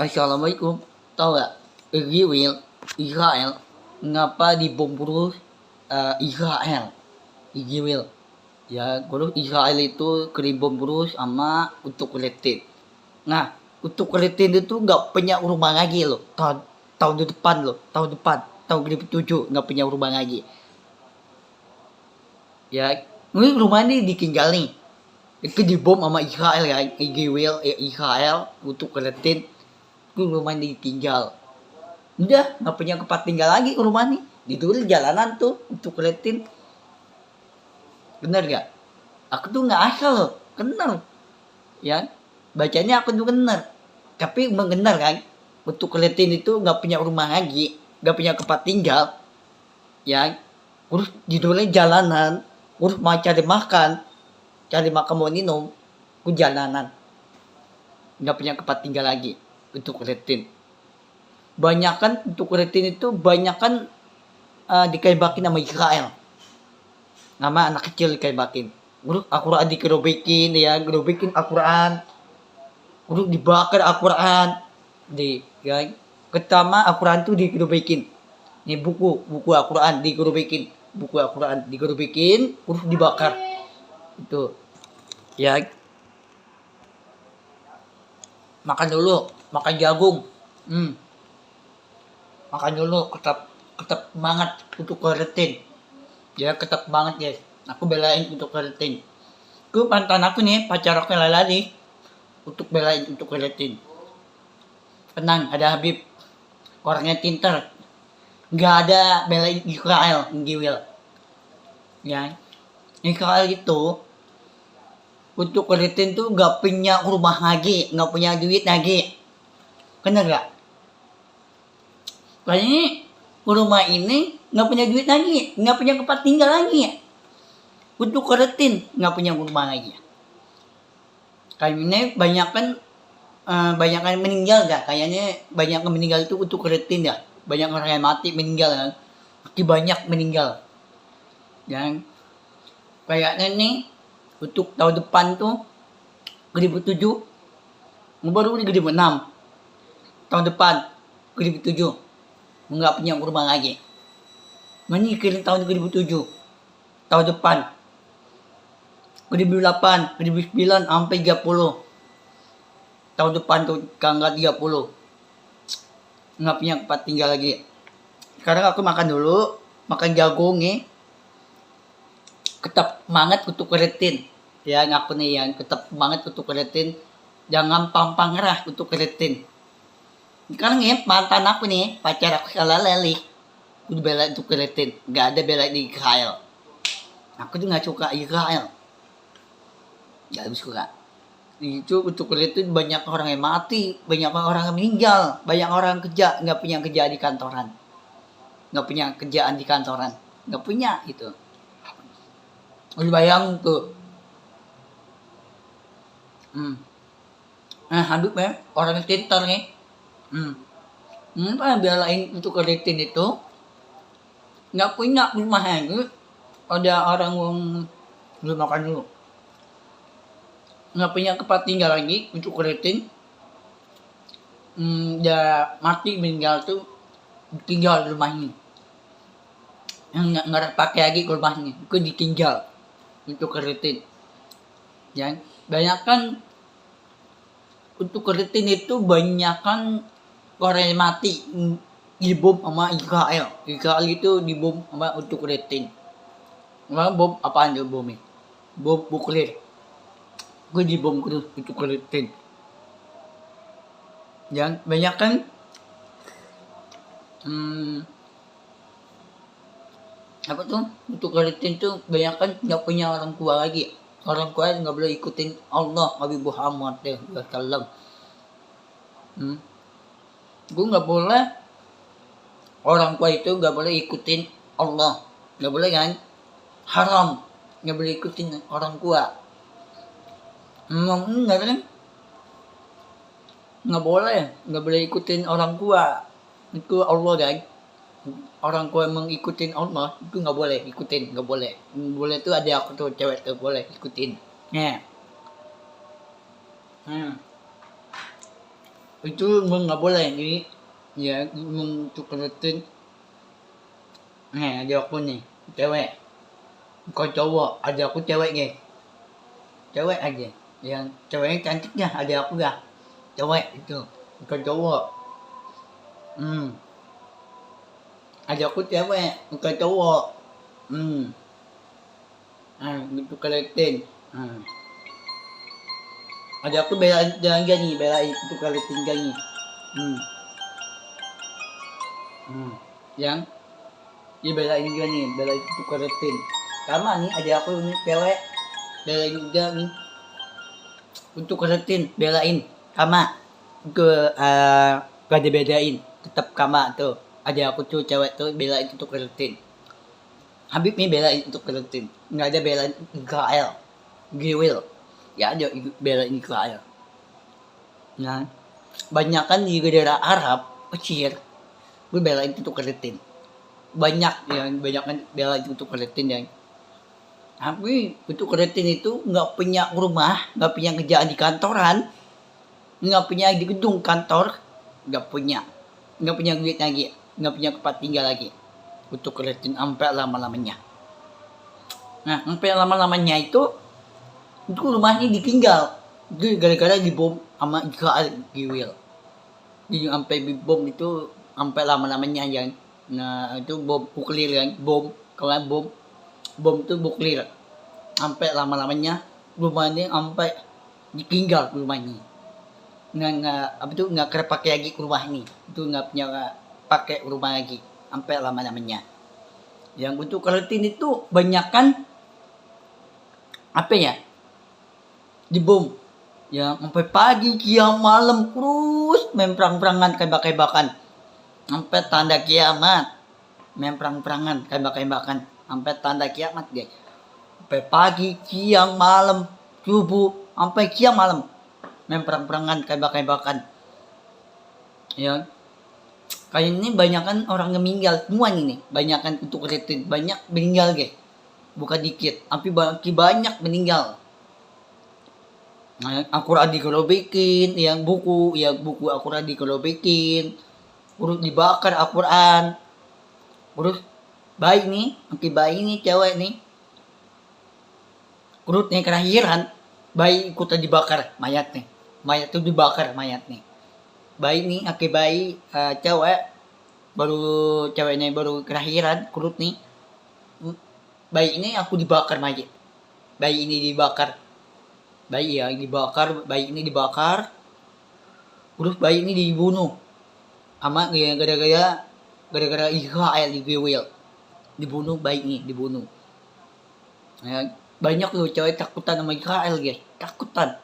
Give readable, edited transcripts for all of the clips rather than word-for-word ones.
Assalamualaikum. Tahu nggak? Israel ngapa dibom terus Israel? Israel. Ya, terus Israel itu keribom terus sama untuk Palestina. Nah, untuk Palestina itu nggak punya rumah lagi loh. Tahun depan loh. Tahun 2007 nggak punya rumah lagi. Ya, ini rumah ini ditinggal nih. Itu dibom sama Israel ya. Israel untuk Palestina. Itu rumah ini ditinggal. Udah nggak punya tempat tinggal lagi rumah nih. Ditulis jalanan tuh untuk Palestina. Bener gak? Aku tuh nggak asal loh, kenal. Ya, bacanya aku tuh bener. Tapi mengenal kan, untuk Palestina itu nggak punya rumah lagi, nggak punya tempat tinggal. Ya, terus ditulis jalanan, terus mau cari makan mau minum, ku jalanan. Nggak punya tempat tinggal lagi untuk Palestina. Banyakan untuk Palestina itu banyakan dikaibakin sama Israel. Nama anak kecil dikaibakin. Uruk Al-Quran dikerobekin ya, gerobekin Al-Quran. Uruk dibakar Al-Quran. Ya. Pertama Al-Quran tuh dikerobekin. Ini buku Al-Quran dikerobekin. Buku Al-Quran dikerobekin, uruk dibakar. Itu. Ya. Makan dulu, makan jagung. Makan dulu, tetap semangat untuk Palestina. Ya ketat banget guys. Aku belain untuk Palestina. Aku mantan aku nih, pacar aku lagi untuk belain untuk Palestina. Tenang, ada Habib. Orangnya pintar. Nggak ada belain Israel, Giwil. Ya. Israel itu untuk Palestina tuh nggak punya rumah lagi, nggak punya duit lagi. Bener gak? Kayaknya rumah ini nggak punya duit lagi, nggak punya tempat tinggal lagi ya. Untuk Palestina nggak punya rumah lagi. Kayaknya banyak kan meninggal gak? Kayaknya banyak yang meninggal itu untuk Palestina ya. Banyak orang yang mati meninggal kan. Masih banyak meninggal. Dan kayaknya nih untuk tahun depan tuh 2007 baru 2006 tahun depan 2007 nggak punya rumah lagi. Menyikirin tahun 2007 tahun depan 2008 2009 sampai 30 tahun depan tuh tanggal 30 nggak punya tempat tinggal lagi. Sekarang aku makan dulu, makan jagung nih, tetap semangat untuk Palestina ya. Aku nih yang tetap semangat untuk Palestina, jangan pampang ngerah untuk Palestina. Sekarang nih mantan aku nih, pacar aku salah lelih udah bela untuk Palestina, nggak ada bela di Israel. Aku tuh nggak suka Israel, nggak suka. Itu untuk Palestina banyak orang yang mati, banyak orang yang meninggal, banyak orang kerja nggak punya kerjaan di kantoran, nggak punya itu. Udah bayang tuh. Hadap ya, orang yang pintar nih. Apa belain untuk Palestina itu nggak punya rumah lagi. Ada orang yang belum makan dulu, nggak punya tempat tinggal lagi untuk Palestina. Dia mati meninggal tuh tinggal di rumahnya, yang nggak pakai lagi ke rumahnya, itu ditinggal untuk Palestina. Ya, banyak kan untuk Palestina itu banyak kan orang yang mati dibom sama Israel. Israel itu dibom sama untuk Palestina. Bom apaan tuh bomnya? Bom nuklir. Gue dibom terus untuk Palestina. Yang banyak kan apa tuh untuk Palestina tuh banyak kan nggak punya orang tua lagi. Orang tua nggak boleh ikutin Allah Nabi Muhammad SAW. Gue nggak boleh, orang tua itu nggak boleh ikutin Allah, nggak boleh kan, haram, nggak boleh ikutin orang tua. Enggak kan, nggak boleh ikutin orang tua, itu Allah kan. Orang tua emang ikutin Allah itu nggak boleh ikutin, nggak boleh. Boleh tuh ada aku tuh cewek tuh boleh ikutin. Ya. itu emang nggak boleh. Jadi ya emang untuk rutin. Nih ada aku nih cewek, bukan cowok, ada aku cewek guys, cewek aja, yang ceweknya cantiknya ada aku ya, cewek itu bukan cowok. Hmm, ada aku cewek bukan cowok. Hmm, gitu keletin. Hmm. Ada aku belain jalan gani, belain itu keletin gani. Hmm. Hmm. Yang dia belain gani, belain itu keletin. Sama nih ada aku nih cewek, belain juga nih untuk keletin, belain sama ke gak dibedain, tetap kama tuh. Ada aku tuh cewek tuh belain untuk keletin. Habib nih belain untuk keletin, nggak ada belain Israel, Giwil, ya ada belain Israel. Nah, banyak kan di negara Arab, Mesir, gue belain untuk keletin. Banyak kan belain untuk keletin yang. Tapi untuk keletin itu nggak punya rumah, nggak punya kerjaan di kantoran, nggak punya di gedung kantor, nggak punya duit lagi, nggak punya tempat tinggal lagi. Untuk keletin sampai lama-lamanya. Nah, sampai lama-lamanya itu rumahnya ditinggal. Itu gara-gara dibom sama Israel Giwil. Jadi sampai dibom itu sampai lama-lamanya yang. Nah, itu bom nuklir kan, bom itu nuklir. Sampai lama-lamanya rumahnya sampai ditinggal rumahnya. Nggak kepake lagi rumah ini. Itu nggak punya pakai rumah lagi sampai lama-lamanya. Yang untuk keletin itu banyak kan apa ya, dibom yang sampai pagi siang malam terus main perang-perangan tembak-tembakan sampai tanda kiamat, main perang-perangan tembak-tembakan sampai tanda kiamat guys, sampai pagi siang malam subuh sampai siang malam main perang-perangan tembak-tembakan ya. Kayak ini banyak kan orang yang meninggal semua nih, banyak kan untuk keletin, banyak meninggal guys, bukan dikit, tapi banyak meninggal. Nah, Al-Quran dikerobekin, yang buku Al-Quran dikerobekin, urut dibakar Al-Quran, urut bayi nih cewek nih, urutnya kelahiran, bayi ikutan dibakar mayat tuh dibakar mayat nih. Bayi nih, bayi cewek, ceweknya baru kelahiran, kurut nih, bayi ini aku dibakar mayat, bayi ini dibakar, bayi ini dibakar, terus bayi ini dibunuh, sama gara-gara Israel Giwil, dibunuh bayi ini dibunuh. Ya, banyak loh cewek takutan sama Israel guys, takutan.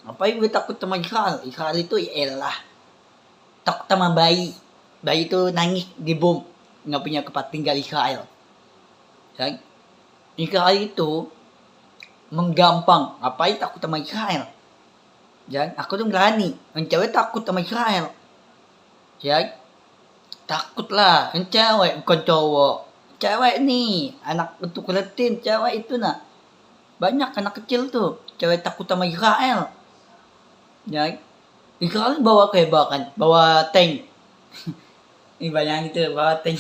Ngapain gue takut sama Israel? Israel itu ya elah, takut sama bayi itu nangis di bom, nggak punya tempat tinggal Israel. Ya, Israel itu menggampang, ngapain takut sama Israel? Ya, aku tuh berani, cewek takut sama Israel. Ya, takut lah, cewek bukan cowok. Cewek nih, anak untuk keletin, cewek itu nah. Banyak anak kecil tuh, cewek takut sama Israel. Ya, Israel bawa kehebakan, bawa tank. Ini banyak itu bawa tank.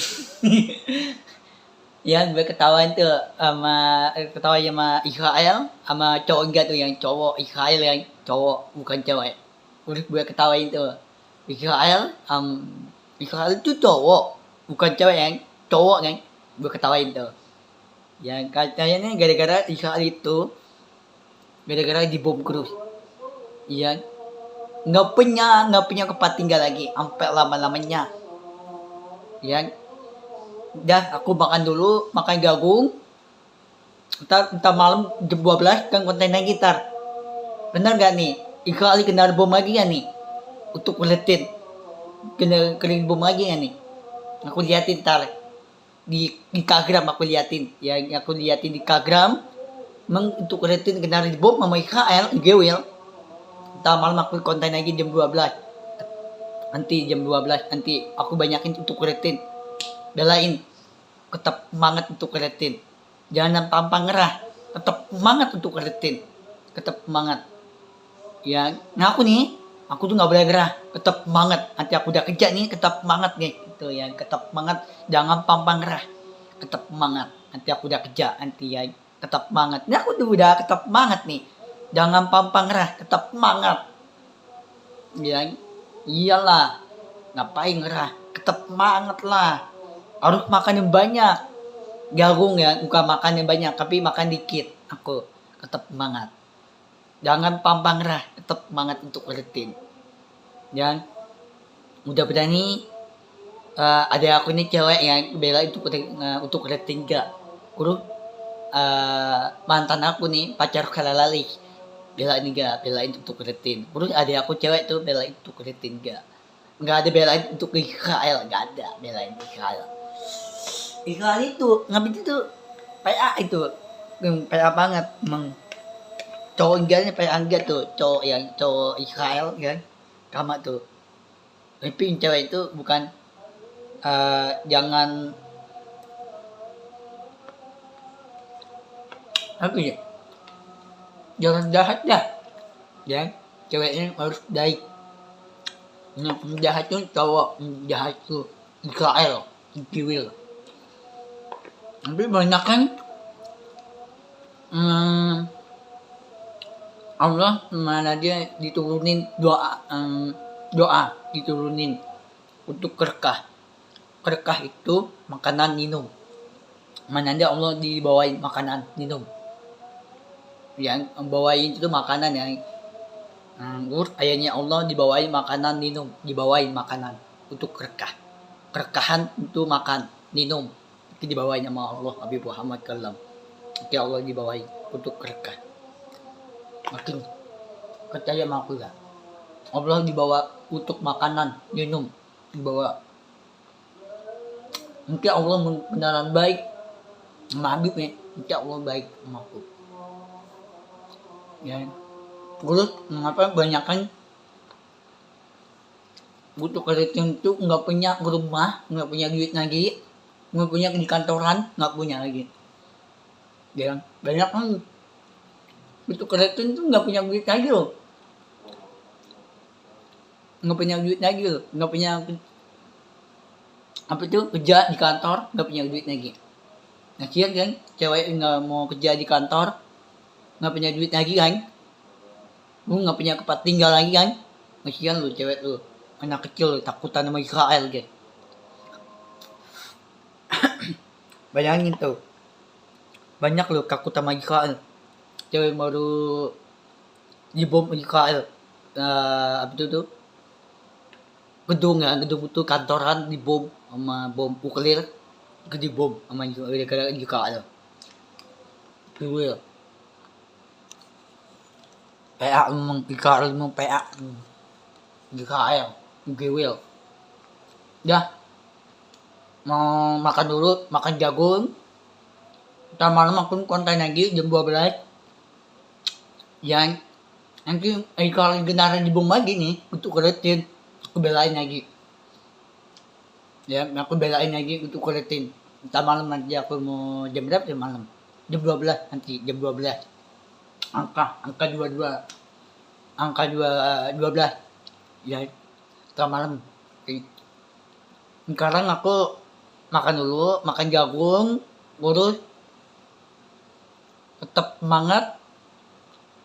Ya, gue ketawain tuh sama Israel, sama cowok enggak tuh, yang cowok Israel yang cowok bukan cewek. Udah gue ketawain tuh Israel, Israel itu cowok bukan cewek, yang cowok kan, gue ketawain tuh. Yang katanya gara-gara Israel itu gara-gara dibom terus. Iya, nggak punya tempat tinggal lagi sampai lama-lamanya. Ya, udah aku makan dulu, makan jagung. Entar malam jam 12 kan kontennya gitar. Bener gak nih? Israel kena bom lagi ya nih? Untuk kuletin, kena bom lagi ya nih? Aku liatin ntar di Instagram, aku liatin. Ya, aku liatin di Instagram. Untuk kuletin kena bom sama Israel, Gewil. Ntar malam aku konten lagi jam 12. Nanti jam 12 nanti aku banyakin untuk kuletin. Belain, tetap semangat untuk keletin, jangan tampang ngerah, tetap semangat untuk keletin, tetap semangat ya. Nah aku nih Aku tuh nggak boleh gerah, tetap semangat. Nanti aku udah kerja nih, tetap semangat nih, gitu ya, tetap semangat, jangan pantang gerah, tetap semangat. Nanti aku udah kerja, nanti ya, tetap semangat. Ini aku tuh udah tetap semangat nih, jangan pantang gerah, tetap semangat. Ya, iyalah, ngapain gerah, tetap semangat lah. Harus makan yang banyak, jagung ya, bukan makan yang banyak, tapi makan dikit. Aku tetap semangat. Jangan pantang gerah, tetap semangat untuk rutin. Dan udah berani ada aku ini cewek yang bela untuk rutin gak. Kudu mantan aku nih pacar kalalali bela ini gak, belain untuk rutin. Kudu ada aku cewek tuh belain untuk rutin gak. Nggak ada belain untuk Israel, nggak ada belain Israel. Israel itu ngambil itu PA itu, PA banget emang. Cowok enggaknya PA enggak tuh, cowok Israel kan, sama tuh. Tapi cewek itu bukan jangan apa ya, jangan jahat dah ya, ceweknya harus baik. Jahat tuh cowok, jahat tuh Israel, Kiwil. Tapi banyak kan Allah mana dia diturunin doa diturunin untuk kerkah. Kerkah itu makanan minum. Mana dia Allah dibawain makanan minum. Yang bawain itu makanan yang ayatnya Allah dibawain makanan minum, dibawain makanan untuk kerkah. Kerkahan itu makan minum itu dibawain sama Allah Nabi Muhammad kallam. Itu Allah dibawain untuk kerkah. Makin percaya sama aku lah. Allah dibawa untuk makanan minum, dibawa. Mungkin Allah beneran baik sama Habibnya, mungkin Allah baik sama aku. Ya, terus mengapa banyak kan butuh kerja itu nggak punya rumah, nggak punya duit lagi, nggak punya di kantoran, nggak punya lagi. Ya, banyak kan butuh kerja itu nggak punya duit lagi loh, nggak punya duit lagi loh, nggak punya apa itu kerja di kantor nggak punya duit lagi. Nah kira kan cewek nggak mau kerja di kantor nggak punya duit lagi kan, lu nggak punya tempat tinggal lagi kan, kasihan lu cewek lu anak kecil takutan sama Israel gitu. Bayangin tuh banyak lu takut sama Israel, cewek baru dibom Israel, apa itu tuh gedung itu kantoran dibom sama bom nuklir, dibom sama Israel. Dulu ya PA memang Israel memang PA Israel Gewil. Ya mau makan dulu, makan jagung. Ntar malam aku konten lagi jam 12. Yang nanti kalau genara dibom lagi nih untuk rutin aku belain lagi. Ya aku belain lagi untuk rutin. Ntar malam nanti aku mau jam berapa ya malam? Jam 12 nanti jam 12. Angka 22. Angka 12. Ya ntar malam. Sekarang aku makan dulu, makan jagung, terus tetap semangat,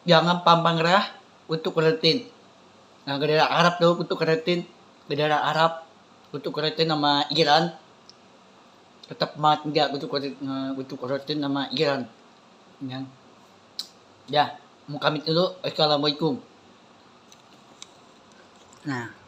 jangan pantang gerah untuk rutin. Nah, negara Arab tuh untuk rutin, negara Arab untuk rutin sama Iran, tetap semangat enggak untuk rutin sama Iran. Ya, mau pamit dulu. Assalamualaikum. Nah.